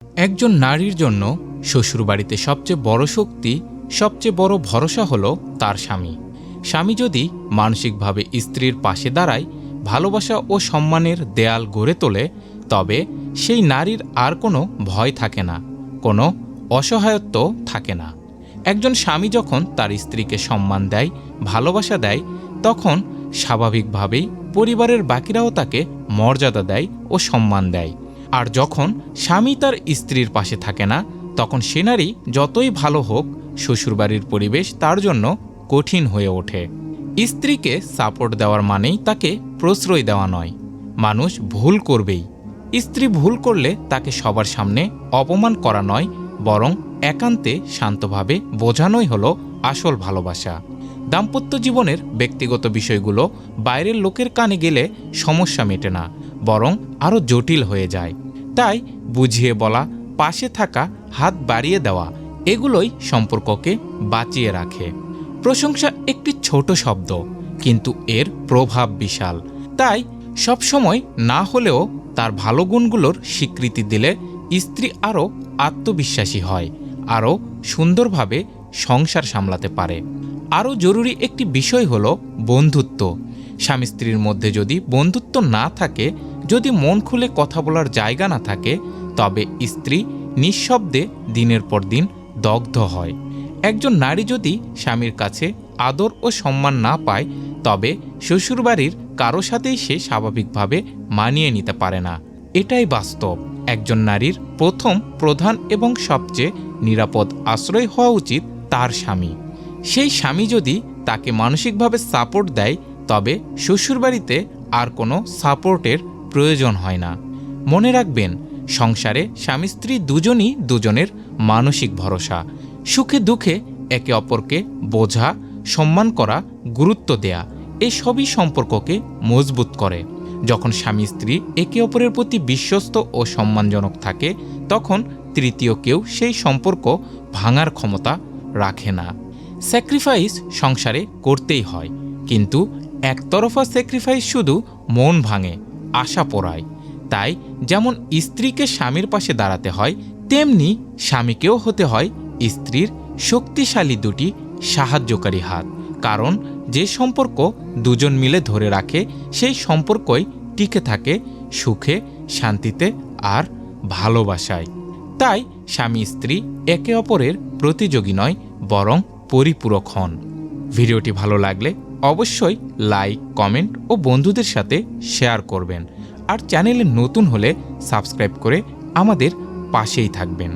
একজন নারীর জন্য শ্বশুরবাড়িতে সবচেয়ে বড় শক্তি, সবচেয়ে বড় ভরসা হলো তার স্বামী। স্বামী যদি মানসিকভাবে স্ত্রীর পাশে দাঁড়ায়, ভালোবাসা ও সম্মানের দেয়াল গড়ে তোলে, তবে সেই নারীর আর কোনো ভয় থাকে না, কোনো অসহায়ত্ব থাকে না। একজন স্বামী যখন তার স্ত্রীকে সম্মান দেয়, ভালোবাসা দেয়, তখন স্বাভাবিকভাবেই পরিবারের বাকিরাও তাকে মর্যাদা দেয় ও সম্মান দেয়। আর যখন স্বামী তার স্ত্রীর পাশে থাকে না, তখন সে নারী যতই ভালো হোক, শ্বশুরবাড়ির পরিবেশ তার জন্য কঠিন হয়ে ওঠে। স্ত্রীকে সাপোর্ট দেওয়ার মানেই তাকে প্রশ্রয় দেওয়া নয়। মানুষ ভুল করবেই। স্ত্রী ভুল করলে তাকে সবার সামনে অপমান করা নয়, বরং একান্তে শান্তভাবে বোঝানোই হলো আসল ভালোবাসা। দাম্পত্য জীবনের ব্যক্তিগত বিষয়গুলো বাইরের লোকের কানে গেলে সমস্যা মেটে না, বরং আরও জটিল হয়ে যায়। তাই বুঝিয়ে বলা, পাশে থাকা, হাত বাড়িয়ে দেওয়া, এগুলোই সম্পর্ককে বাঁচিয়ে রাখে। প্রশংসা একটি ছোট শব্দ, কিন্তু এর প্রভাব বিশাল। তাই সবসময় না হলেও তার ভালো গুণগুলোর স্বীকৃতি দিলে স্ত্রী আরও আত্মবিশ্বাসী হয়, আরও সুন্দরভাবে সংসার সামলাতে পারে। আরও জরুরি একটি বিষয় হলো বন্ধুত্ব। স্বামী স্ত্রীর মধ্যে যদি বন্ধুত্ব না থাকে, যদি মন খুলে কথা বলার জায়গা না থাকে, তবে স্ত্রী নিঃশব্দে দিনের পর দিন দগ্ধ হয়। একজন নারী যদি স্বামীর কাছে আদর ও সম্মান না পায়, তবে শ্বশুরবাড়ির কারো সাথেই সে স্বাভাবিকভাবে মানিয়ে নিতে পারে না। এটাই বাস্তব। একজন নারীর প্রথম, প্রধান এবং সবচেয়ে নিরাপদ আশ্রয় হওয়া উচিত তার স্বামী। সেই স্বামী যদি তাকে মানসিকভাবে সাপোর্ট দেয়, তবে শ্বশুরবাড়িতে আর কোনো সাপোর্টের প্রয়োজন হয় না। মনে রাখবেন, সংসারে স্বামী স্ত্রী দুজনই দুজনের মানসিক ভরসা। সুখে দুঃখে একে অপরকে বোঝা, সম্মান করা, গুরুত্ব দেয়া, এই সবই সম্পর্ককে মজবুত করে। যখন স্বামী স্ত্রী একে অপরের প্রতি বিশ্বস্ত ও সম্মানজনক থাকে, তখন তৃতীয় কেউ সেই সম্পর্ক ভাঙার ক্ষমতা রাখে না। স্যাক্রিফাইস সংসারে করতেই হয়, কিন্তু একতরফা স্যাক্রিফাইস শুধু মন ভাঙে, আশা পোড়ায়। তাই যেমন স্ত্রীকে স্বামীর পাশে দাঁড়াতে হয়, তেমনি স্বামীকেও হতে হয় স্ত্রীর শক্তিশালী দুটি সাহায্যকারী হাত। কারণ যে সম্পর্ক দুজন মিলে ধরে রাখে, সেই সম্পর্কই টিকে থাকে সুখে, শান্তিতে আর ভালোবাসায়। তাই স্বামী স্ত্রী একে অপরের প্রতিযোগী নয়, বরং পরিপূরক হন। ভিডিওটি ভালো লাগলে অবশ্যই লাইক, কমেন্ট ও বন্ধুদের সাথে শেয়ার করবেন। আর চ্যানেলে নতুন হলে সাবস্ক্রাইব করে আমাদের পাশেই থাকবেন।